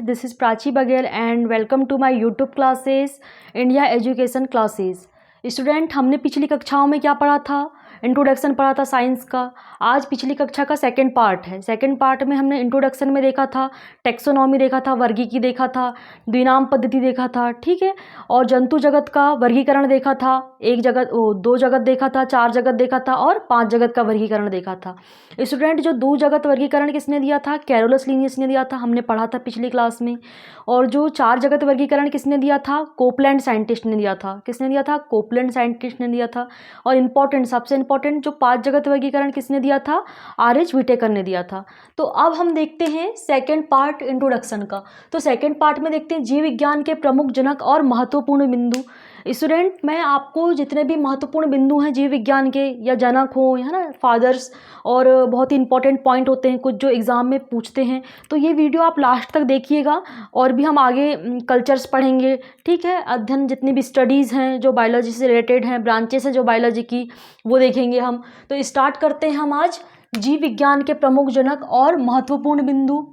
this is Prachi Baghel and welcome to my YouTube classes, India Education Classes। Student, हमने पिछली कक्षाओं में क्या पढ़ा था? इंट्रोडक्शन पढ़ा था साइंस का। आज पिछली कक्षा का सेकंड पार्ट है। सेकंड पार्ट में हमने इंट्रोडक्शन में देखा था, टेक्सोनॉमी देखा था, वर्गीकी देखा था, द्विनाम पद्धति देखा था, ठीक है, और जंतु जगत का वर्गीकरण देखा था। एक जगत, दो जगत देखा था, चार जगत देखा था और पांच जगत का वर्गीकरण देखा था। स्टूडेंट, जो दो जगत वर्गीकरण किसने दिया था? कैरोलस लीनियस ने दिया था, हमने पढ़ा था पिछली क्लास में। और जो चार जगत वर्गीकरण किसने दिया था? कोपलैंड साइंटिस्ट ने दिया था। किसने दिया था? कोपलैंड साइंटिस्ट ने दिया था। और इंपॉर्टेंट, सबसे इंपॉर्टेंट, जो पांच जगत वर्गीकरण किसने दिया था? आर.एच. व्हिटेकर ने दिया था। तो अब हम देखते हैं सेकेंड पार्ट इंट्रोडक्शन का। तो सेकेंड पार्ट में देखते हैं जीव विज्ञान के प्रमुख जनक और महत्वपूर्ण बिंदु। स्टूडेंट, मैं आपको जितने भी महत्वपूर्ण बिंदु हैं जीव विज्ञान के, या जनक हो, है ना, फादर्स, और बहुत ही इंपॉर्टेंट पॉइंट होते हैं कुछ जो एग्ज़ाम में पूछते हैं, तो ये वीडियो आप लास्ट तक देखिएगा। और भी हम आगे कल्चर्स पढ़ेंगे, ठीक है, अध्ययन जितनी भी स्टडीज़ हैं जो बायोलॉजी से रिलेटेड हैं, ब्रांचेस हैं जो बायोलॉजी की, वो देखेंगे हम। तो स्टार्ट करते हैं हम आज जीव विज्ञान के प्रमुख जनक और महत्वपूर्ण बिंदु।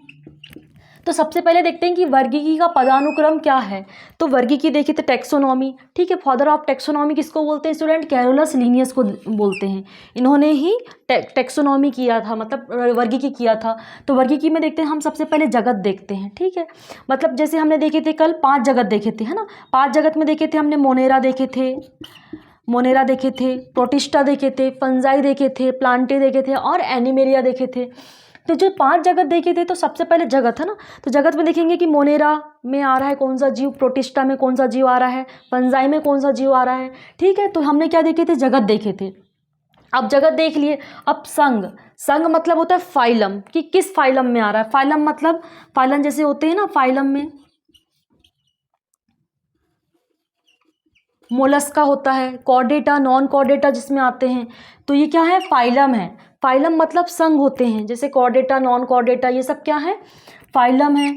तो सबसे पहले देखते हैं कि वर्गीकी का पदानुक्रम क्या है। तो वर्गीकी देखिए तो टेक्सोनॉमी, ठीक है, फादर ऑफ टेक्सोनॉमी किसको बोलते हैं स्टूडेंट? कैरोलस लीनियस को बोलते हैं। इन्होंने ही टेक्सोनॉमी किया था, मतलब वर्गीकी किया था। तो वर्गीकी में देखते हैं हम सबसे पहले जगत देखते हैं, ठीक है, मतलब जैसे हमने देखे थे कल पांच जगत देखे थे, है ना। पांच जगत में देखे थे हमने मोनेरा देखे थे, प्रोटिस्टा देखे थे, फंजाई देखे थे, प्लांटे देखे थे और एनिमेलिया देखे थे। तो जो पांच जगत देखे थे, तो सबसे पहले जगत, है ना, तो जगत में देखेंगे कि मोनेरा में आ रहा है कौन सा जीव, प्रोटिस्टा में कौन सा जीव आ रहा है, फंजाई में कौन सा जीव आ रहा है, ठीक है। तो हमने क्या देखे थे? जगत देखे थे। अब जगत देख लिए। अब संघ मतलब होता है फाइलम, कि किस फाइलम में आ रहा है। फाइलम मतलब फाइलम जैसे होते हैं ना, फाइलम में मोलस्का होता है, कॉर्डेटा, नॉन कॉर्डेटा जिसमें आते हैं, तो ये क्या है? फाइलम है। फाइलम मतलब संघ होते हैं, जैसे कॉर्डेटा, नॉन कॉर्डेटा, ये सब क्या है? फाइलम है,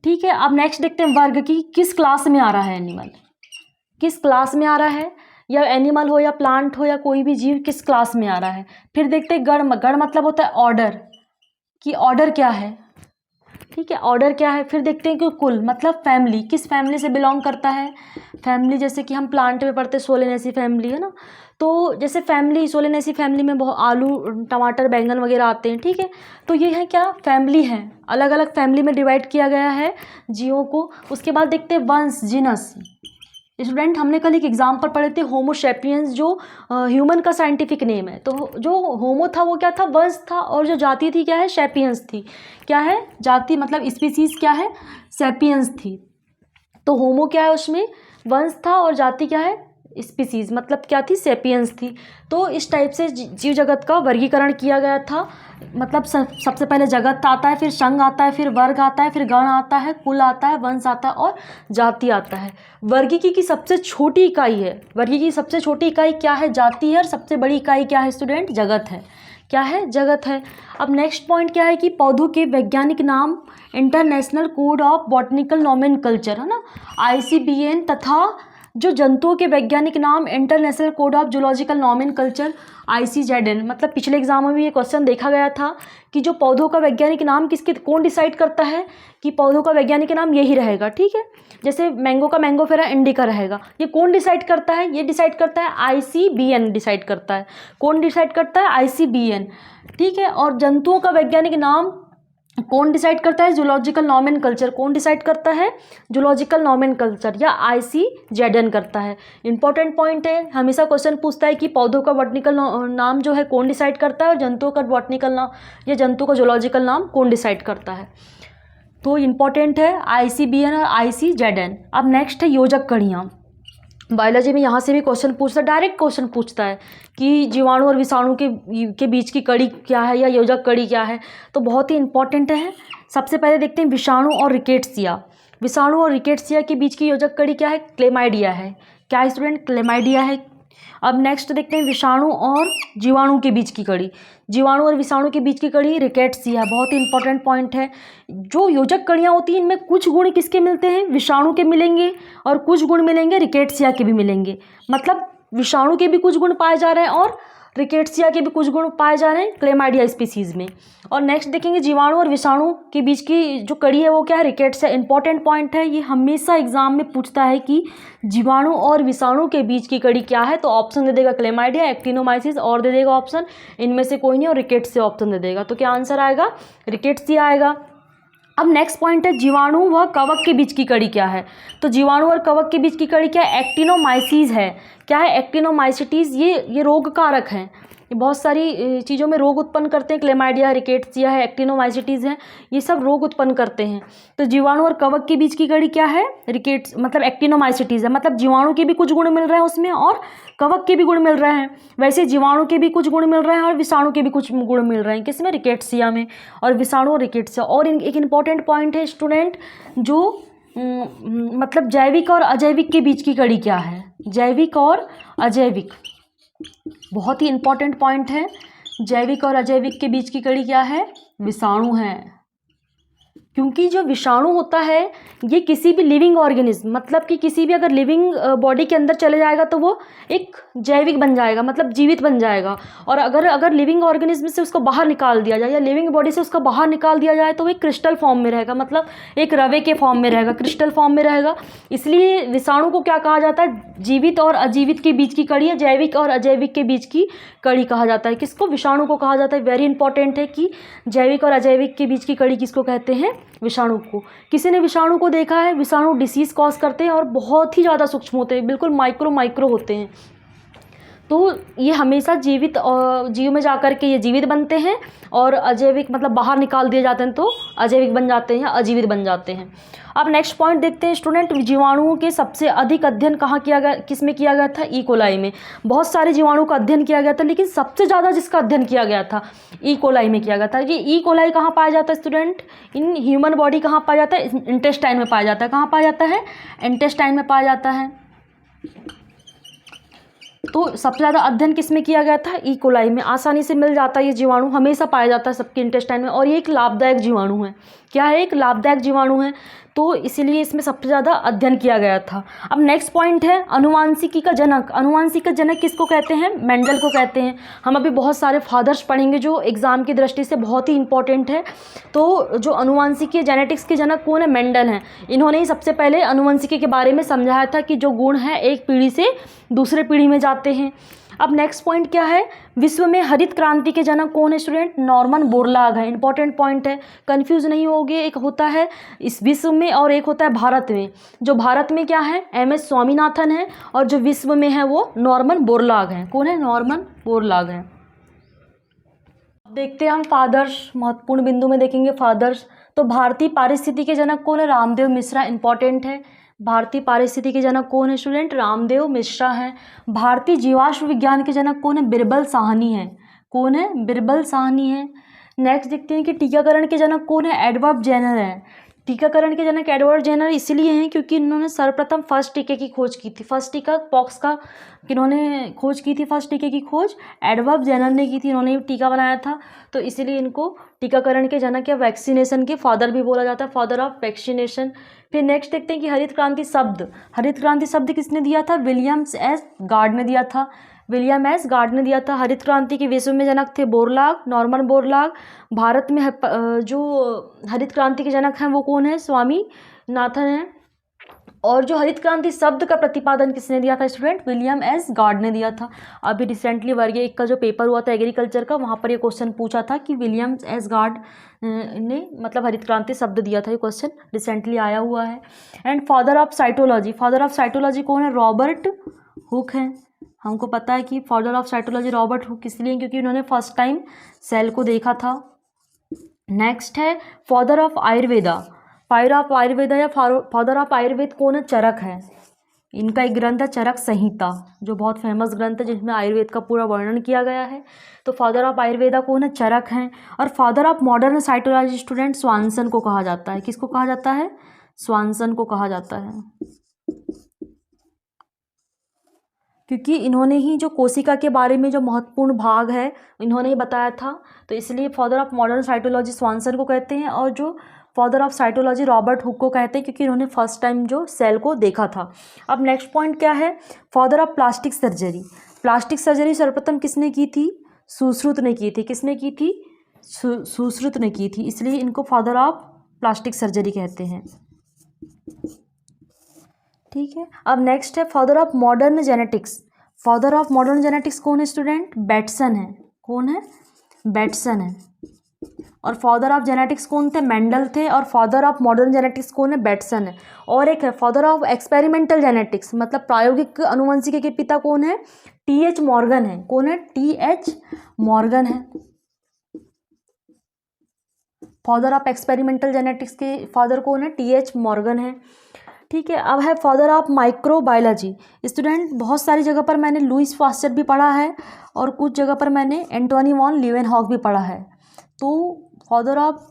ठीक है। अब नेक्स्ट देखते हैं वर्ग की, किस क्लास में आ रहा है एनिमल, किस क्लास में आ रहा है, या एनिमल हो या प्लांट हो या कोई भी जीव किस क्लास में आ रहा है। फिर देखते हैं गण मतलब होता है ऑर्डर, कि ऑर्डर क्या है, ठीक है, ऑर्डर क्या है। फिर देखते हैं कि कुल मतलब फैमिली, किस फैमिली से बिलोंग करता है। फैमिली जैसे कि हम प्लांट में पढ़ते हैं सोलेनेसी फैमिली, है ना, तो जैसे फैमिली, सोलेनेसी फैमिली में बहुत आलू, टमाटर, बैंगन वगैरह आते हैं, ठीक है। तो ये है क्या? फैमिली है, अलग अलग फैमिली में डिवाइड किया गया है जीवों को। उसके बाद देखते हैं वंश, जीनस। स्टूडेंट, हमने कल एक एग्जाम्पल पढ़े थे होमो सैपियंस, जो ह्यूमन का साइंटिफिक नेम है। तो जो होमो था वो क्या था? वंश था, और जो जाति थी क्या है? सैपियंस थी। क्या है? जाति मतलब स्पीसीज क्या है? सैपियंस थी। तो होमो क्या है? उसमें वंश था, और जाति क्या है? स्पीसीज मतलब क्या थी? सैपियंस थी। तो इस टाइप से जीव जगत का वर्गीकरण किया गया था। मतलब सबसे पहले जगत आता है, फिर संघ आता है, फिर वर्ग आता है, फिर गण आता है, कुल आता है, वंश आता है और जाति आता है। वर्गीकी की सबसे छोटी इकाई है, वर्गीकी की सबसे छोटी इकाई क्या है? जाति है। और सबसे बड़ी इकाई क्या है स्टूडेंट? जगत है। क्या है? जगत है। अब नेक्स्ट पॉइंट क्या है कि पौधों के वैज्ञानिक नाम international code of botanical nomenclature, है ना, ICBN, तथा जो जंतुओं के वैज्ञानिक नाम international code of zoological nomenclature, ICZN। मतलब पिछले एग्जाम में भी ये क्वेश्चन देखा गया था कि जो पौधों का वैज्ञानिक नाम किसके, कौन डिसाइड करता है, कि पौधों का वैज्ञानिक नाम यही रहेगा, ठीक है। जैसे मैंगो का मैंगोफेरा इंडिका रहेगा, ये कौन डिसाइड करता है? ये डिसाइड करता है ICBN डिसाइड करता है। कौन डिसाइड करता है? ICBN, ठीक है। और जंतुओं का वैज्ञानिक नाम कौन डिसाइड करता है? Zoological nomenclature. कौन डिसाइड करता है? जूलॉजिकल नोमेनकल्चर, या ICZN करता है। इंपॉर्टेंट पॉइंट है, हमेशा क्वेश्चन पूछता है कि पौधों का बॉटनिकल नाम जो है कौन डिसाइड करता है, और जंतुओं का बॉटनिकल नाम या जंतु का जूलॉजिकल नाम कौन डिसाइड करता है। तो इंपॉर्टेंट है ICBN और ICZN। अब नेक्स्ट है योजक कड़ियाँ। बायोलॉजी में यहाँ से भी क्वेश्चन पूछता है, डायरेक्ट क्वेश्चन पूछता है कि जीवाणु और विषाणु के बीच की कड़ी क्या है, या योजक कड़ी क्या है। तो बहुत ही इंपॉर्टेंट है। सबसे पहले देखते हैं विषाणु और रिकेट्सिया। विषाणु और रिकेट्सिया के बीच की योजक कड़ी क्या है? क्लेमाइडिया है। क्या है स्टूडेंट? क्लेमाइडिया है। अब नेक्स्ट देखते हैं विषाणु और जीवाणु के बीच की कड़ी। जीवाणु और विषाणु के बीच की कड़ी रिकेट्सिया। बहुत ही इंपॉर्टेंट पॉइंट है। जो योजक कड़ियाँ होती हैं, इनमें कुछ गुण किसके मिलते हैं? विषाणु के मिलेंगे, और कुछ गुण मिलेंगे रिकेट्सिया के भी मिलेंगे। मतलब विषाणु के भी कुछ गुण पाए जा रहे हैं और रिकेट्सिया के भी कुछ गुण पाए जा रहे हैं क्लेमाइडिया स्पीसीज़ में। और नेक्स्ट देखेंगे जीवाणु और विषाणु के बीच की जो कड़ी है वो क्या है, रिकेट्सिया। इंपॉर्टेंट पॉइंट है, ये हमेशा एग्जाम में पूछता है कि जीवाणु और विषाणु के बीच की कड़ी क्या है, तो ऑप्शन दे देगा क्लेमाइडिया, एक्टिनोमाइसिस और दे देगा ऑप्शन, इनमें से कोई नहीं, और रिकेट्सिया ऑप्शन दे देगा। तो क्या आंसर आएगा, रिकेट्सिया आएगा। अब नेक्स्ट पॉइंट है जीवाणु व कवक के बीच की कड़ी क्या है, तो जीवाणु और कवक के बीच की कड़ी क्या है, एक्टिनोमाइसीज है। क्या है, एक्टिनोमाइसिटीज, ये रोग कारक हैं, ये बहुत सारी चीज़ों में रोग उत्पन्न करते हैं। क्लेमाइडिया, रिकेट्सिया है, एक्टिनोमाइसिटीज हैं, ये सब रोग उत्पन्न करते हैं। तो जीवाणु और कवक के बीच की कड़ी क्या है, रिकेट्स मतलब एक्टिनोमाइसिटीज है, मतलब जीवाणु के भी कुछ गुण मिल रहे हैं उसमें और कवक के भी गुण मिल रहे हैं। वैसे जीवाणु के भी कुछ गुण मिल रहे हैं और विषाणु के भी कुछ गुण मिल रहे हैं, किसमें, रिकेट्सिया में, और विषाणु और रिकेट्सिया। और एक इंपॉर्टेंट पॉइंट है स्टूडेंट, जो मतलब जैविक और अजैविक के बीच की कड़ी क्या है, जैविक और अजैविक, बहुत ही इंपॉर्टेंट पॉइंट है। जैविक और अजैविक के बीच की कड़ी क्या है, विषाणु है। क्योंकि जो विषाणु होता है ये किसी भी लिविंग ऑर्गेनिज्म, मतलब कि किसी भी अगर लिविंग बॉडी के अंदर चले जाएगा तो वो एक जैविक बन जाएगा, मतलब जीवित बन जाएगा। और अगर लिविंग ऑर्गेनिज्म से उसको बाहर निकाल दिया जाए या लिविंग बॉडी से उसका बाहर निकाल दिया जाए तो वो एक क्रिस्टल फॉर्म में रहेगा, मतलब एक रवे के फॉर्म में रहेगा, क्रिस्टल फॉर्म में रहेगा। इसलिए विषाणु को क्या कहा जाता है, जीवित और अजीवित के बीच की कड़ी है, जैविक और अजैविक के बीच की कड़ी कहा जाता है। किसको, विषाणु को कहा जाता है। वेरी इंपॉर्टेंट है कि जैविक और अजैविक के बीच की कड़ी किसको कहते हैं, विषाणु को। किसी ने विषाणु को देखा है, विषाणु डिसीज कॉज करते हैं और बहुत ही ज़्यादा सूक्ष्म होते हैं, बिल्कुल माइक्रो होते हैं। तो ये हमेशा जीवित जीव में जाकर के ये जीवित बनते हैं और अजैविक मतलब बाहर निकाल दिए जाते हैं तो अजैविक बन जाते हैं या अजीवित बन जाते हैं। अब नेक्स्ट पॉइंट देखते हैं स्टूडेंट, जीवाणुओं के सबसे अधिक अध्ययन कहाँ किया गया, किस में किया गया था, ई कोलाई में। बहुत सारे जीवाणु का अध्ययन किया गया था लेकिन सबसे ज़्यादा जिसका अध्ययन किया गया था ई कोलाई में किया गया था। ये ई कोलाई कहाँ पाया जाता है स्टूडेंट, इन ह्यूमन बॉडी कहाँ पाया जाता है, इंटेस्टाइन में पाया जाता है। कहाँ पाया जाता है, इंटेस्टाइन में पाया जाता है। तो सबसे ज़्यादा अध्ययन किस में किया गया था, ई कोलाई में। आसानी से मिल जाता है ये जीवाणु, हमेशा पाया जाता है सबके इंटेस्टाइन में, और ये एक लाभदायक जीवाणु है। क्या है, एक लाभदायक जीवाणु है, तो इसीलिए इसमें सबसे ज़्यादा अध्ययन किया गया था। अब नेक्स्ट पॉइंट है अनुवांशिकी का जनक। अनुवांशिकी का जनक किसको कहते हैं, मेंडल को कहते हैं। हम अभी बहुत सारे फादर्स पढ़ेंगे जो एग्जाम की दृष्टि से बहुत ही इंपॉर्टेंट है। तो जो अनुवांशिकी जेनेटिक्स के जनक कौन है, मेंडल हैं। इन्होंने ही सबसे पहले अनुवांशिकी के बारे में समझाया था कि जो गुण हैं एक पीढ़ी से दूसरे पीढ़ी में जाते हैं। अब नेक्स्ट पॉइंट क्या है, विश्व में हरित क्रांति के जनक कौन है स्टूडेंट, नॉर्मन बोरलाग है। इंपॉर्टेंट पॉइंट है, कंफ्यूज नहीं होगे, एक होता है इस विश्व में और एक होता है भारत में। जो भारत में क्या है, MS स्वामीनाथन है, और जो विश्व में है वो नॉर्मन बोरलाग है। कौन है, नॉर्मन बोरलाग है। देखते हैं हम फादर्स, महत्वपूर्ण बिंदु में देखेंगे फादर्स। तो भारतीय पारिस्थितिकी के जनक कौन है, रामदेव मिश्रा। इंपॉर्टेंट है, भारतीय पारिस्थितिकी के जनक कौन है स्टूडेंट, रामदेव मिश्रा हैं। भारतीय जीवाश्म विज्ञान के जनक कौन है, बिरबल साहनी है। कौन है, बिरबल साहनी है। नेक्स्ट देखते हैं कि टीकाकरण के जनक कौन है, एडवर्ड जेनर है। टीकाकरण के जनक एडवर्ड जेनर इसलिए हैं क्योंकि इन्होंने सर्वप्रथम फर्स्ट टीके की खोज की थी। फर्स्ट टीका पॉक्स का किन्होंने खोज की थी, फर्स्ट टीके की खोज एडवर्ड जेनर ने की थी, इन्होंने टीका बनाया था। तो इसीलिए इनको टीकाकरण के जनक या वैक्सीनेशन के फादर भी बोला जाता है, फादर ऑफ वैक्सीनेशन। फिर नेक्स्ट देखते हैं कि हरित क्रांति शब्द, हरित क्रांति शब्द किसने दिया था, विलियम एस गार्ड ने दिया था। विलियम एस गार्ड ने दिया था। हरित क्रांति के विश्व में जनक थे बोरलाग, नॉर्मन बोरलाग। भारत में जो हरित क्रांति के जनक हैं वो कौन है, स्वामीनाथन है। और जो हरित क्रांति शब्द का प्रतिपादन किसने दिया था स्टूडेंट, विलियम एस गार्ड ने दिया था। अभी रिसेंटली वर्ग 1 का जो पेपर हुआ था एग्रीकल्चर का, वहाँ पर ये क्वेश्चन पूछा था कि विलियम एस गार्ड ने मतलब हरित क्रांति शब्द दिया था। ये क्वेश्चन रिसेंटली आया हुआ है। And father of cytology, father of cytology कौन है, रॉबर्ट हुक है। हमको पता है कि father of cytology Robert Hooke इसलिए क्योंकि उन्होंने फर्स्ट टाइम सेल को देखा था। नेक्स्ट है father of Ayurveda, father of Ayurveda या फादर ऑफ आयुर्वेद कौन है, चरक है। इनका एक ग्रंथ है चरक संहिता, जो बहुत फेमस ग्रंथ है जिसमें आयुर्वेद का पूरा वर्णन किया गया है। तो फादर ऑफ आयुर्वेदा कौन है, चरक हैं। और father of modern cytology student स्वानसन को कहा जाता है। किसको कहा जाता है, स्वानसन को कहा जाता है, क्योंकि इन्होंने ही जो कोशिका के बारे में जो महत्वपूर्ण भाग है इन्होंने ही बताया था। तो इसलिए फादर ऑफ मॉडर्न साइटोलॉजी स्वानसन को कहते हैं, और जो father of cytology Robert Hooke को कहते हैं क्योंकि इन्होंने फर्स्ट टाइम जो सेल को देखा था। अब नेक्स्ट पॉइंट क्या है, father of plastic surgery. Plastic surgery सर्वप्रथम किसने की थी? सुश्रुत ने की थी। किसने की थी? सुश्रुत ने की थी, इसलिए इनको फादर ऑफ प्लास्टिक सर्जरी कहते हैं। ठीक है, अब नेक्स्ट है father of modern genetics. Father of modern genetics कौन है स्टूडेंट? बैटसन है। कौन है? बैटसन है। और फादर ऑफ जेनेटिक्स कौन थे? मेंडल थे। और फादर ऑफ मॉडर्न जेनेटिक्स कौन है? बैटसन है। और एक है फादर ऑफ एक्सपेरिमेंटल जेनेटिक्स, मतलब प्रायोगिक अनुवंशिकी के पिता कौन है? टी.एच. मॉर्गन है। कौन है? टी.एच. मॉर्गन है। फादर ऑफ एक्सपेरिमेंटल जेनेटिक्स के फादर कौन है? टी.एच. मॉर्गन है। ठीक है, अब है फादर ऑफ माइक्रोबायोलॉजी। स्टूडेंट बहुत सारी जगह पर मैंने लुईस पास्चर भी पढ़ा है और कुछ जगह पर मैंने एंटोनी वॉन लीवेनहॉक भी पढ़ा है। तो फादर ऑफ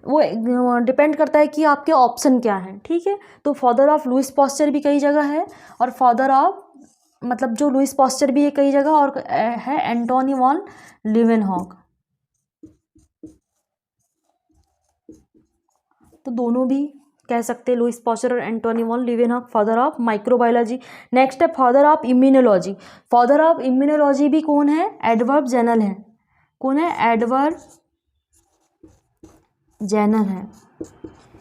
वो डिपेंड करता है कि आपके ऑप्शन क्या हैं। ठीक है, तो फादर ऑफ लुईस पास्चर भी कई जगह है और फादर ऑफ मतलब जो लुईस पास्चर भी है कई जगह, और है एंटोनी वॉन लीवेनहॉक। तो दोनों भी कह सकते हैं, लुईस पास्चर और Antonie van Leeuwenhoek father of microbiology. Next है father of immunology. Father of immunology भी कौन है? एडवर्ड जेनर है। कौन है? एडवर्ड जेनर है।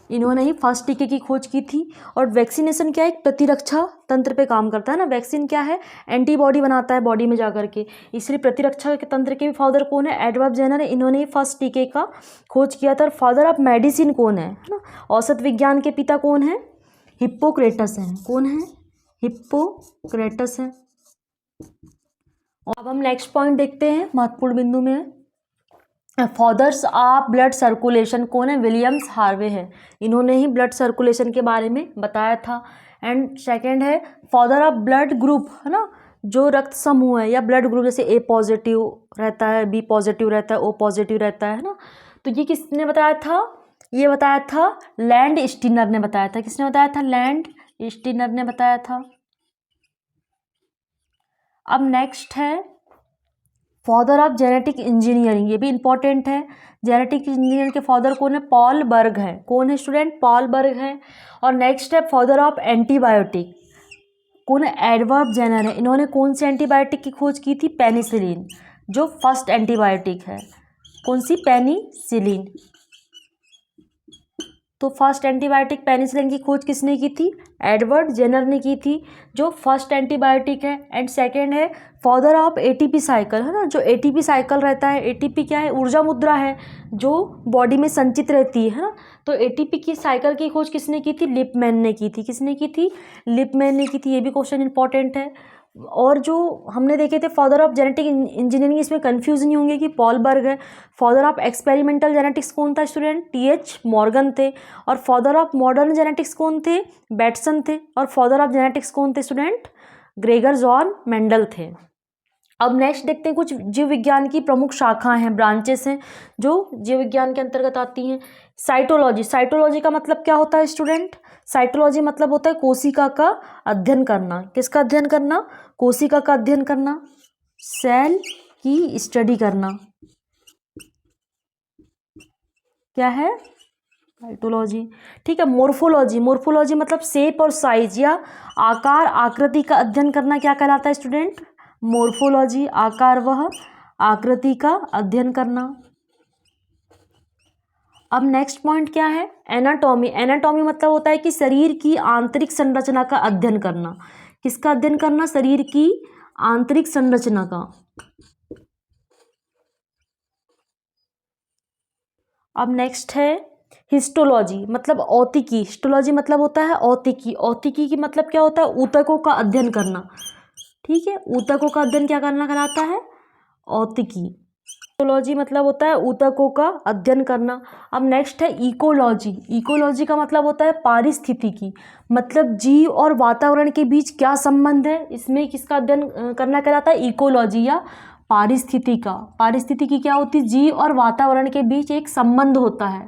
इन्होंने ही फर्स्ट टीके की खोज की थी। और वैक्सीनेशन क्या है? एक प्रतिरक्षा तंत्र पे काम करता है ना। वैक्सीन क्या है? एंटीबॉडी बनाता है बॉडी में जाकर के, इसलिए प्रतिरक्षा के तंत्र के भी फादर कौन है? एडवर्ड जेनर है। इन्होंने ही फर्स्ट टीके का खोज किया था। और फादर ऑफ मेडिसिन कौन है ना? औषध विज्ञान के पिता कौन है? हिप्पोक्रेटस है। कौन है? हिप्पोक्रेटस है। अब हम नेक्स्ट पॉइंट देखते हैं, महत्वपूर्ण बिंदु में फादर्स ऑफ ब्लड सर्कुलेशन कौन है? विलियम्स हार्वे है। इन्होंने ही ब्लड सर्कुलेशन के बारे में बताया था। एंड सेकंड है फादर ऑफ ब्लड ग्रुप, है ना, जो रक्त समूह है या ब्लड ग्रुप, जैसे ए पॉजिटिव रहता है, बी पॉजिटिव रहता है, ओ पॉजिटिव रहता है ना। तो ये किसने बताया था? ये बताया था लैंड स्टीनर ने बताया था। किसने बताया था? लैंड स्टीनर ने बताया था। अब नेक्स्ट है फादर ऑफ जेनेटिक इंजीनियरिंग, ये भी इंपॉर्टेंट है। जेनेटिक इंजीनियर के फादर कौन है? पॉल बर्ग है। कौन है स्टूडेंट? पॉल बर्ग है। और नेक्स्ट है फादर ऑफ एंटीबायोटिक, कौन है? एडवर्ड जेनर है। इन्होंने कौन सी एंटीबायोटिक की खोज की थी? पेनिसिलिन, जो फर्स्ट एंटीबायोटिक है। कौन सी? पेनिसिलिन। तो फर्स्ट एंटीबायोटिक पेनिसिलिन की खोज किसने की थी? एडवर्ड जेनर ने की थी, जो फर्स्ट एंटीबायोटिक है। एंड सेकेंड है फादर ऑफ एटीपी साइकिल, है ना, जो एटीपी साइकिल रहता है। एटीपी क्या है? ऊर्जा मुद्रा है जो बॉडी में संचित रहती है ना। तो एटीपी की साइकिल की खोज किसने की थी? लिपमैन ने की थी। किसने की थी? लिपमैन ने की थी। ये भी क्वेश्चन इंपॉर्टेंट है। और जो हमने देखे थे फादर ऑफ जेनेटिक इंजीनियरिंग, इसमें कंफ्यूज नहीं होंगे कि पॉल बर्ग है। फादर ऑफ एक्सपेरिमेंटल जेनेटिक्स कौन था स्टूडेंट? टी.एच. मॉर्गन थे। और फादर ऑफ मॉडर्न जेनेटिक्स कौन थे? बैटसन थे। और फादर ऑफ जेनेटिक्स कौन थे स्टूडेंट? ग्रेगर जॉन मेंडल थे। अब नेक्स्ट देखते हैं कुछ जीव विज्ञान की प्रमुख शाखाएं हैं, ब्रांचेस हैं जो जीव विज्ञान के अंतर्गत आती हैं। साइटोलॉजी। साइटोलॉजी का मतलब क्या होता है स्टूडेंट? साइटोलॉजी मतलब होता है कोशिका का अध्ययन करना। किसका अध्ययन करना? कोशिका का अध्ययन करना, सेल की स्टडी करना। क्या है? साइटोलॉजी। ठीक है। मोर्फोलॉजी। मोर्फोलॉजी मतलब शेप और साइज या आकार आकृति का अध्ययन करना क्या कहलाता है स्टूडेंट? मोर्फोलॉजी। आकार वह आकृति का अध्ययन करना। अब नेक्स्ट पॉइंट क्या है? एनाटॉमी। एनाटॉमी मतलब होता है कि शरीर की आंतरिक संरचना का अध्ययन करना। किसका अध्ययन करना? शरीर की आंतरिक संरचना का। अब नेक्स्ट है हिस्टोलॉजी, मतलब औतिकी। हिस्टोलॉजी मतलब होता है औतिकी। औतिकी की मतलब क्या होता है? ऊतकों का अध्ययन करना। ठीक है, ऊतकों का अध्ययन क्या करना कहलाता है? औतिकी। हिस्टोलॉजी मतलब होता है ऊतकों का अध्ययन करना। अब नेक्स्ट है इकोलॉजी। इकोलॉजी का मतलब होता है पारिस्थितिकी, मतलब जीव और वातावरण के बीच क्या संबंध है, इसमें किसका अध्ययन करना कहलाता है? इकोलॉजी या पारिस्थितिकी का। पारिस्थितिकी क्या होती है? जीव और वातावरण के बीच एक संबंध होता है।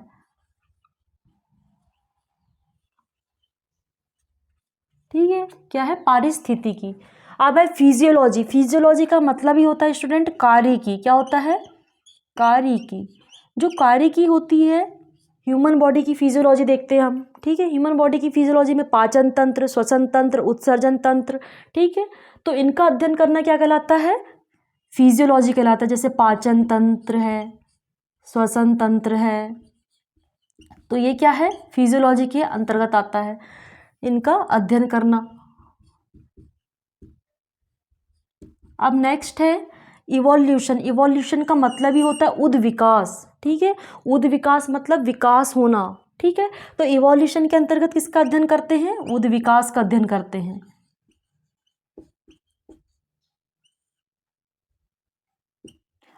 ठीक है, क्या है? पारिस्थितिकी। अब है फिजियोलॉजी। फिजियोलॉजी का मतलब ही होता है स्टूडेंट कार्य की। क्या होता है? कार्य की। जो कार्य की होती है ह्यूमन बॉडी की फिजियोलॉजी देखते हैं हम, ठीक है। ह्यूमन बॉडी की फिजियोलॉजी में पाचन तंत्र, श्वसन तंत्र, उत्सर्जन तंत्र, ठीक है। तो इनका अध्ययन करना क्या कहलाता है? फिजियोलॉजी कहलाता है। जैसे पाचन तंत्र है, श्वसन तंत्र है, तो ये क्या है? फिजियोलॉजी के अंतर्गत आता है इनका अध्ययन करना। अब नेक्स्ट है इवोल्यूशन। इवोल्यूशन का मतलब ही होता है उद्विकास, ठीक है। उद्विकास मतलब विकास होना, ठीक है। तो इवोल्यूशन के अंतर्गत किसका अध्ययन करते हैं? उद्विकास का अध्ययन करते हैं।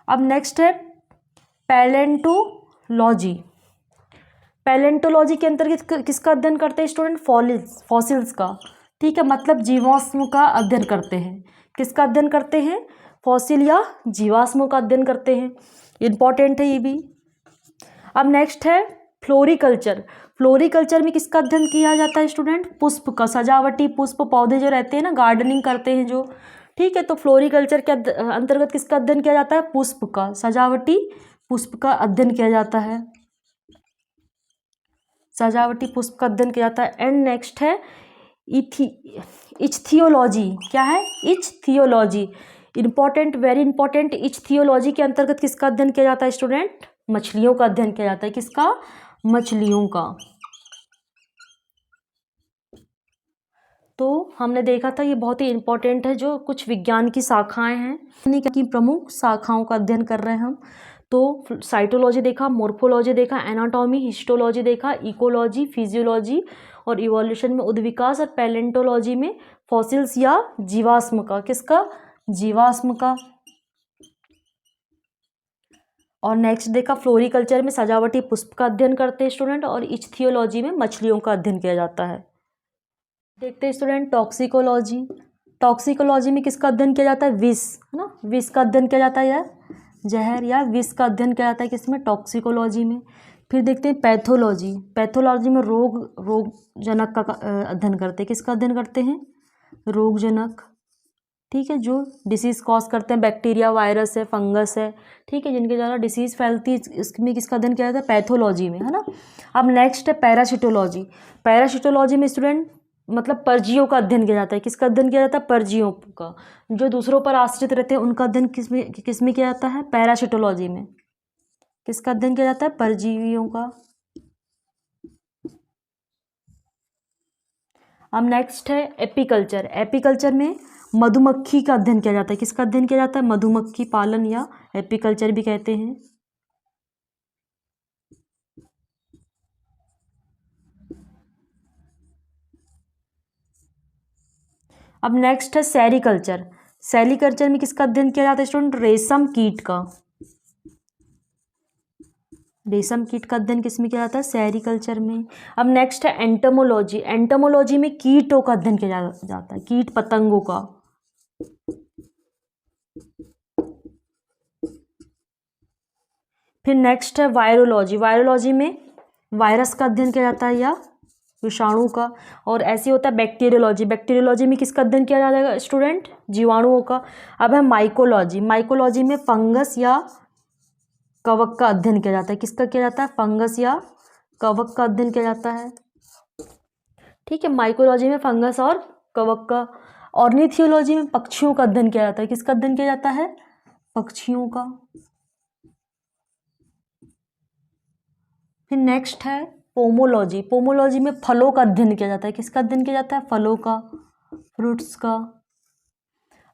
अब नेक्स्ट है पैलेंटोलॉजी। पैलेंटोलॉजी के अंतर्गत किसका अध्ययन करते हैं स्टूडेंट? फॉसिल्स का, ठीक है। मतलब जीवाश्म का अध्ययन करते हैं। किसका अध्ययन करते हैं? फॉसिल या जीवाश्मों का अध्ययन करते हैं। इंपॉर्टेंट है ये भी। अब नेक्स्ट है फ्लोरिकल्चर। फ्लोरिकल्चर में किसका अध्ययन किया जाता है स्टूडेंट? पुष्प का, सजावटी पुष्प पौधे जो रहते हैं ना, गार्डनिंग करते हैं जो, ठीक है। तो फ्लोरिकल्चर के अंतर्गत किसका अध्ययन किया जाता है? पुष्प का, सजावटी पुष्प का अध्ययन किया जाता है। सजावटी पुष्प का अध्ययन किया जाता है। एंड नेक्स्ट है इच्थियोलॉजी। क्या है? Ichthyology. Important, very important. Ichthyology के अंतर्गत किसका अध्ययन किया जाता है स्टूडेंट? मछलियों का अध्ययन किया जाता है। किसका? मछलियों का। तो हमने देखा था ये बहुत ही इंपॉर्टेंट है, जो कुछ विज्ञान की शाखाएं हैं कि प्रमुख शाखाओं का अध्ययन कर रहे हैं हम। तो साइटोलॉजी देखा, मोर्फोलॉजी देखा, एनाटॉमी, हिस्टोलॉजी देखा, इकोलॉजी, फिजियोलॉजी और इवोल्यूशन में उद्विकास, और पैलेंटोलॉजी में फॉसिल्स या जीवाश्म का। किसका? जीवाश्म का। और नेक्स्ट देखा फ्लोरिकल्चर में सजावटी पुष्प का अध्ययन करते हैं स्टूडेंट, और इच्थियोलॉजी में मछलियों का अध्ययन किया जाता है। देखते हैं स्टूडेंट टॉक्सिकोलॉजी। टॉक्सिकोलॉजी में किसका अध्ययन किया जाता है? विष, है ना, विष का अध्ययन किया जाता है, या जहर या विष का अध्ययन किया जाता है किसमें? टॉक्सिकोलॉजी में। फिर देखते हैं पैथोलॉजी। पैथोलॉजी में रोगजनक का अध्ययन करते हैं। किसका अध्ययन करते हैं? रोगजनक, ठीक है, जो डिसीज़ कॉज करते हैं, बैक्टीरिया, वायरस है, फंगस है, ठीक है, जिनके द्वारा डिसीज़ फैलती है, इसमें किसका अध्ययन किया जाता है? पैथोलॉजी में, है ना। अब नेक्स्ट है पैरासिटोलॉजी। पैरासिटोलॉजी में स्टूडेंट मतलब परजीवियों का अध्ययन किया जाता है। किसका अध्ययन किया जाता है? परजीवियों का, जो दूसरों पर आश्रित रहते हैं उनका अध्ययन किसमें किया जाता है? पैरासिटोलॉजी में। किसका अध्ययन किया जाता है? परजीवियों का। अब नेक्स्ट है एपीकल्चर। एपीकल्चर में मधुमक्खी का अध्ययन किया जाता है। किसका अध्ययन किया जाता है? मधुमक्खी पालन या एपीकल्चर भी कहते हैं। अब नेक्स्ट है सेरीकल्चर। सेरीकल्चर में किसका अध्ययन किया जाता है स्टूडेंट? रेशम कीट का। रेशम कीट का अध्ययन किसमें किया जाता है? सेरीकल्चर में। अब नेक्स्ट है एंटोमोलॉजी। एंटोमोलॉजी में कीटों का अध्ययन किया जाता है, कीट पतंगों का। फिर नेक्स्ट है वायरोलॉजी। वायरोलॉजी में वायरस का अध्ययन किया जाता है या विषाणु का। और ऐसे होता है बैक्टीरियोलॉजी। बैक्टीरियोलॉजी में किसका अध्ययन किया जाएगा स्टूडेंट? जीवाणुओं का। अब है माइकोलॉजी। माइकोलॉजी में फंगस या कवक का अध्ययन किया जाता है। किसका किया जाता है? फंगस या कवक का अध्ययन किया जाता है, ठीक है। माइकोलॉजी में फंगस और कवक का। ऑर्निथियोलॉजी में पक्षियों का अध्ययन किया जाता है। किसका अध्ययन किया जाता है? पक्षियों का। फिर नेक्स्ट है पोमोलॉजी। पोमोलॉजी में फलों का अध्ययन किया जाता है। किसका अध्ययन किया जाता है? फलों का, फ्रूट्स का।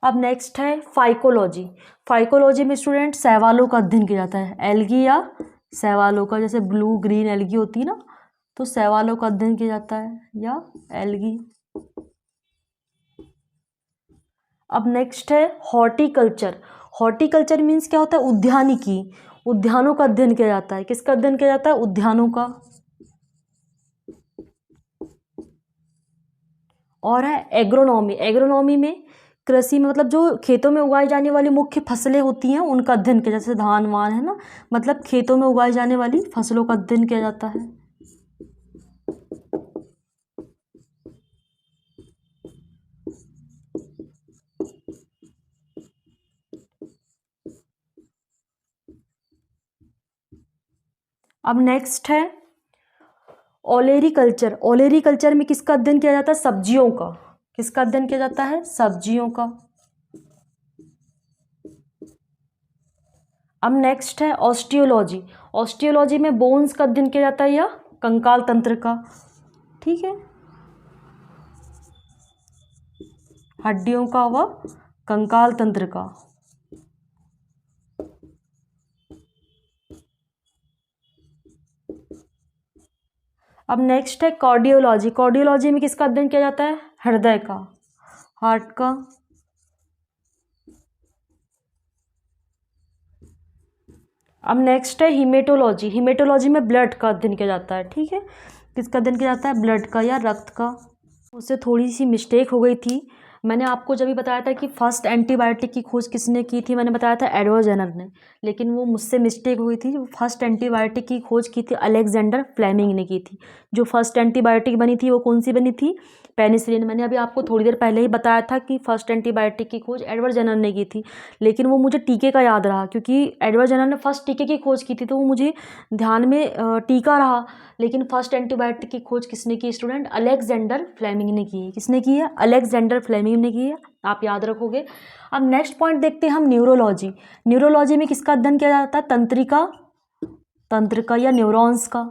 अब नेक्स्ट है फाइकोलॉजी। फाइकोलॉजी में स्टूडेंट शैवालों का अध्ययन किया जाता है। एल्गी या शैवालों का, जैसे ब्लू ग्रीन एल्गी होती है ना, तो शैवालों का अध्ययन किया जाता है या एल्गी। अब नेक्स्ट है हॉर्टिकल्चर। हॉर्टिकल्चर मीन्स क्या होता है? उद्यानिकी। उद्यानों का अध्ययन किया जाता है। किसका अध्ययन किया जाता है? उद्यानों का। और है एग्रोनॉमी। एग्रोनॉमी में कृषि में मतलब जो खेतों में उगाई जाने वाली मुख्य फसलें होती हैं उनका अध्ययन किया, जैसे धान वान है ना, मतलब खेतों में उगाई जाने वाली फसलों का अध्ययन किया जाता है। अब नेक्स्ट है ओलेरीकल्चर, ओलेरीकल्चर में किसका अध्ययन किया जाता है? सब्जियों का। किसका अध्ययन किया जाता है? सब्जियों का। अब नेक्स्ट है ऑस्टियोलॉजी। ऑस्टियोलॉजी में बोन्स का अध्ययन किया जाता है या कंकाल तंत्र का, ठीक है, हड्डियों का व कंकाल तंत्र का। अब नेक्स्ट है कार्डियोलॉजी। कार्डियोलॉजी में किसका अध्ययन किया जाता है? हृदय का, हार्ट का। अब नेक्स्ट है हीमेटोलॉजी। हीमेटोलॉजी में ब्लड का अध्ययन किया जाता है, ठीक है, किसका अध्ययन किया जाता है? ब्लड का या रक्त का। उससे थोड़ी सी मिस्टेक हो गई थी। मैंने आपको जब भी बताया था कि फर्स्ट एंटीबायोटिक की खोज किसने की थी, मैंने बताया था एडवर्ड जेनर ने, लेकिन वो मुझसे मिस्टेक हुई थी। जो फर्स्ट एंटीबायोटिक की खोज की थी अलेक्जेंडर फ्लेमिंग ने की थी। जो फर्स्ट एंटीबायोटिक बनी थी वो कौन सी बनी थी? पेनिसिलिन। मैंने अभी आपको थोड़ी देर पहले ही बताया था कि फर्स्ट एंटीबायोटिक की खोज एडवर्ड जेनर ने की थी, लेकिन वो मुझे टीके का याद रहा क्योंकि एडवर्ड जेनर ने फर्स्ट टीके की खोज की थी, तो वो मुझे ध्यान में टीका रहा। लेकिन फर्स्ट एंटीबायोटिक की खोज किसने की स्टूडेंट? अलेक्जेंडर फ्लेमिंग ने की है। किसने की है? अलेक्जेंडर फ्लेमिंग ने की है, आप याद रखोगे। अब नेक्स्ट पॉइंट देखते हैं हम न्यूरोलॉजी। न्यूरोलॉजी में किसका अध्ययन किया जाता है? तंत्रिका तंत्र का या न्यूरॉन्स का,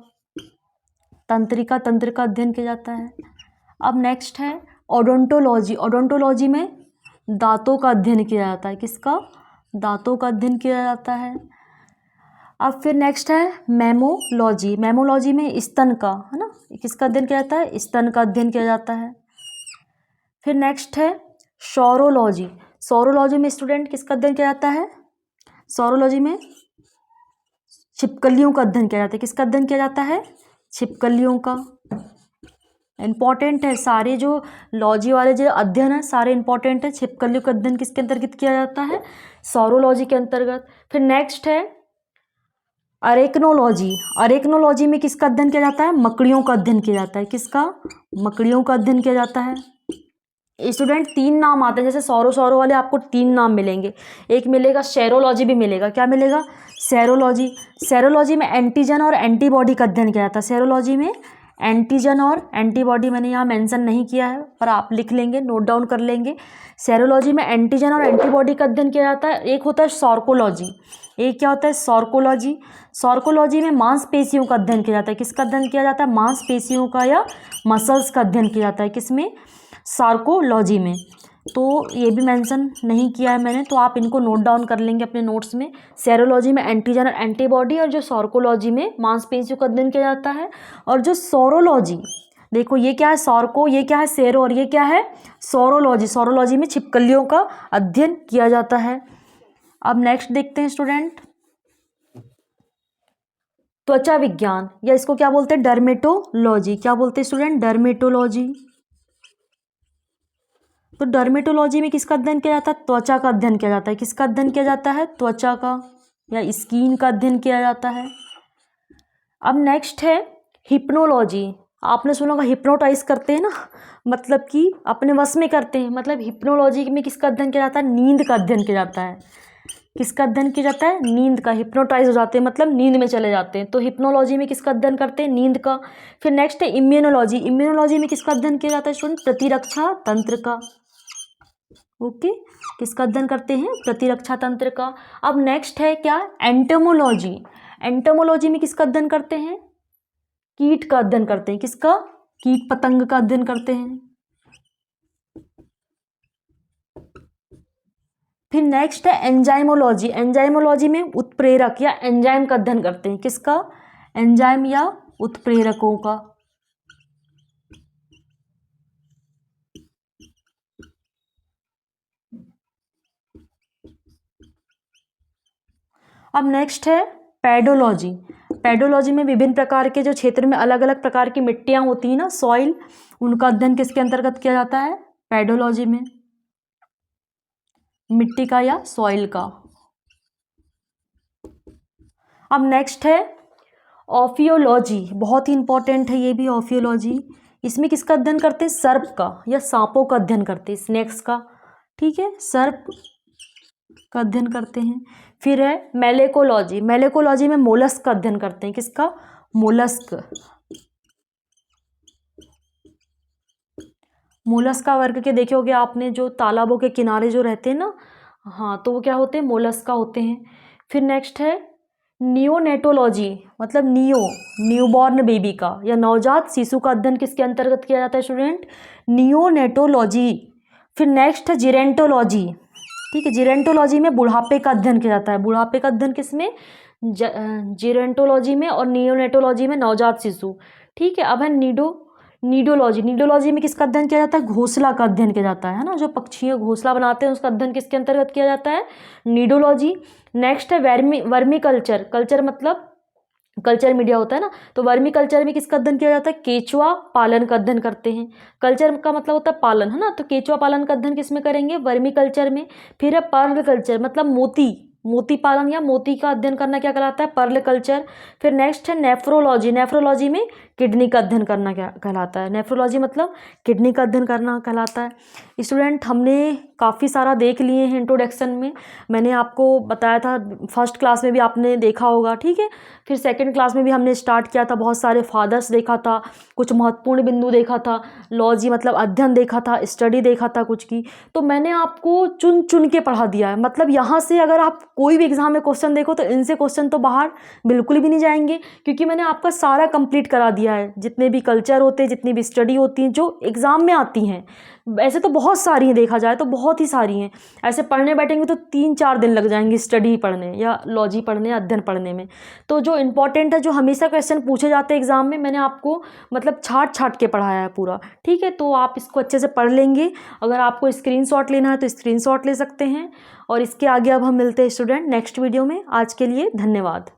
तंत्रिका तंत्र का अध्ययन किया जाता है। अब नेक्स्ट है ओडोंटोलॉजी। ओडोंटोलॉजी में दांतों का अध्ययन किया जाता है। किसका? दांतों का अध्ययन किया जाता है। अब फिर नेक्स्ट है मैमोलॉजी। मैमोलॉजी में स्तन का, है ना, किसका अध्ययन किया जाता है? स्तन का अध्ययन किया जाता है। फिर नेक्स्ट है सौरोलॉजी। सौरोलॉजी में स्टूडेंट किसका अध्ययन किया जाता है? सौरोलॉजी में छिपकलियों का अध्ययन किया जाता है। किसका अध्ययन किया जाता है? छिपकलियों का। इंपॉर्टेंट है, सारे जो लॉजी वाले जो अध्ययन है सारे इंपॉर्टेंट है। छिपकलियों का अध्ययन किसके अंतर्गत किया जाता है? सौरोलॉजी के अंतर्गत। फिर नेक्स्ट है अरेक्नोलॉजी। अरेक्नोलॉजी में किसका अध्ययन किया जाता है? मकड़ियों का अध्ययन किया जाता है। किसका? मकड़ियों का अध्ययन किया जाता है। स्टूडेंट 3 नाम आते हैं, जैसे सौरो वाले आपको 3 नाम मिलेंगे। एक मिलेगा सेरोलॉजी भी मिलेगा। क्या मिलेगा? सेरोलॉजी। सेरोलॉजी में एंटीजन और एंटीबॉडी का अध्ययन किया जाता है। सेरोलॉजी में एंटीजन और एंटीबॉडी मैंने यहाँ मेंशन नहीं किया है, पर आप लिख लेंगे, नोट डाउन कर लेंगे। सेरोलॉजी में एंटीजन और एंटीबॉडी का अध्ययन किया जाता है। एक होता है सॉर्कोलॉजी। एक क्या होता है? सॉर्कोलॉजी। सॉर्कोलॉजी में मांसपेशियों का अध्ययन किया जाता है। किसका अध्ययन किया जाता है? मांसपेशियों का या मसल्स का अध्ययन किया जाता है। किसमें? सार्कोलॉजी में। तो ये भी मेंशन नहीं किया है मैंने, तो आप इनको नोट डाउन कर लेंगे अपने नोट्स में। सेरोलॉजी में एंटीजन और एंटीबॉडी, और जो सार्कोलॉजी में मांसपेशियों का अध्ययन किया जाता है। और जो सौरोलॉजी, देखो ये क्या है? सार्को, ये क्या है? सेरो, और ये क्या है? सौरोलॉजी। सौरोलॉजी में छिपकलियों का अध्ययन किया जाता है। अब नेक्स्ट देखते हैं स्टूडेंट, त्वचा विज्ञान, या इसको क्या बोलते हैं? डर्मेटोलॉजी। क्या बोलते हैं स्टूडेंट? डर्मेटोलॉजी। तो डर्मेटोलॉजी में किसका अध्ययन किया जाता है? त्वचा का अध्ययन किया जाता है। किसका अध्ययन किया जाता है? त्वचा का या स्किन का अध्ययन किया जाता है। अब नेक्स्ट है हिप्नोलॉजी। आपने सुना होगा हिप्नोटाइज करते हैं ना, मतलब कि अपने वश में करते हैं। मतलब हिप्नोलॉजी में किसका अध्ययन किया जाता है? नींद का अध्ययन किया जाता है। किसका अध्ययन किया जाता है? नींद का। हिप्नोटाइज हो जाते हैं मतलब नींद में चले जाते हैं। तो हिप्नोलॉजी में किसका अध्ययन करते हैं? नींद का। फिर नेक्स्ट है इम्यूनोलॉजी। इम्यूनोलॉजी में किसका अध्ययन किया जाता है स्टूडेंट? प्रतिरक्षा तंत्र का। ओके, किसका अध्ययन करते हैं? प्रतिरक्षा तंत्र का। अब नेक्स्ट है क्या? एंटोमोलॉजी। एंटोमोलॉजी में किसका अध्ययन करते हैं? कीट का अध्ययन करते हैं। किसका? कीट पतंग का अध्ययन करते हैं। फिर नेक्स्ट है एंजाइमोलॉजी। एंजाइमोलॉजी में उत्प्रेरक या एंजाइम का अध्ययन करते हैं। किसका? एंजाइम या उत्प्रेरकों का। अब नेक्स्ट है पेडोलॉजी। पेडोलॉजी में विभिन्न प्रकार के जो क्षेत्र में अलग अलग प्रकार की मिट्टियां होती हैं ना, सॉइल, उनका अध्ययन किसके अंतर्गत किया जाता है? पेडोलॉजी में। मिट्टी का या सॉइल का। अब नेक्स्ट है ऑफियोलॉजी। बहुत ही इंपॉर्टेंट है ये भी, ऑफियोलॉजी। इसमें किसका अध्ययन करते हैं? सर्प का या सांपों का अध्ययन करते हैं, स्नेक्स का। ठीक है, सर्प का अध्ययन करते हैं। फिर है मेलेकोलॉजी। मेलेकोलॉजी में मोलस्क का अध्ययन करते हैं। किसका? मोलस्क। मोलस्का वर्ग के देखे होगे आपने, जो तालाबों के किनारे जो रहते हैं ना, हाँ, तो वो क्या होते हैं, मोलस्का होते हैं। फिर नेक्स्ट है नियोनेटोलॉजी, मतलब न्यूबॉर्न बेबी का या नवजात शिशु का अध्ययन किसके अंतर्गत किया जाता है स्टूडेंट, नियोनेटोलॉजी। फिर नेक्स्ट है जिरेंटोलॉजी, ठीक है, जिरेंटोलॉजी में बुढ़ापे का अध्ययन किया जाता है। बुढ़ापे का अध्ययन किसमें, जिरेंटोलॉजी में, और नियोनेटोलॉजी में नवजात शिशु, ठीक है। अब है नीडोलॉजी। नीडोलॉजी में किसका अध्ययन किया जाता है, घोंसला का अध्ययन किया जाता है ना, जो पक्षी घोंसला बनाते हैं उसका अध्ययन किसके अंतर्गत किया जाता है, नीडोलॉजी। नेक्स्ट है वर्मी कल्चर। कल्चर मतलब कल्चर मीडिया होता है ना, तो वर्मी कल्चर में किसका अध्ययन किया जाता है, केचुआ पालन का अध्ययन करते हैं। कल्चर का मतलब होता है पालन, है ना, तो केचुआ पालन का अध्ययन किसमें करेंगे, वर्मी कल्चर में। फिर है पर्ल कल्चर, मतलब मोती पालन या मोती का अध्ययन करना क्या कहलाता है, पर्ल कल्चर। फिर नेक्स्ट है नेफ्रोलॉजी। नेफ्रोलॉजी में किडनी का अध्ययन करना क्या कहलाता है, नेफ्रोलॉजी मतलब किडनी का अध्ययन करना कहलाता है। स्टूडेंट, हमने काफ़ी सारा देख लिए हैं इंट्रोडक्शन में, मैंने आपको बताया था, फर्स्ट क्लास में भी आपने देखा होगा, ठीक है। फिर सेकंड क्लास में भी हमने स्टार्ट किया था, बहुत सारे फादर्स देखा था, कुछ महत्वपूर्ण बिंदु देखा था, लॉजी मतलब अध्ययन देखा था, स्टडी देखा था कुछ की, तो मैंने आपको चुन चुन के पढ़ा दिया है। मतलब यहाँ से अगर आप कोई भी एग्जाम में क्वेश्चन देखो तो इनसे क्वेश्चन तो बाहर बिल्कुल भी नहीं जाएंगे, क्योंकि मैंने आपका सारा कंप्लीट करा दिया है। जितने भी कल्चर होते हैं, जितनी भी स्टडी होती हैं जो एग्ज़ाम में आती हैं, ऐसे तो बहुत सारी हैं, देखा जाए तो बहुत ही सारी हैं। ऐसे पढ़ने बैठेंगे तो 3-4 दिन लग जाएंगे स्टडी पढ़ने या लॉजी पढ़ने या अध्ययन पढ़ने में। तो जो इंपॉर्टेंट है, जो हमेशा क्वेश्चन पूछे जाते हैं एग्जाम में, मैंने आपको मतलब छाट के पढ़ाया है पूरा, ठीक है। तो आप इसको अच्छे से पढ़ लेंगे। अगर आपको स्क्रीनशॉट लेना है तो स्क्रीनशॉट ले सकते हैं। और इसके आगे अब हम मिलते हैं स्टूडेंट नेक्स्ट वीडियो में। आज के लिए धन्यवाद।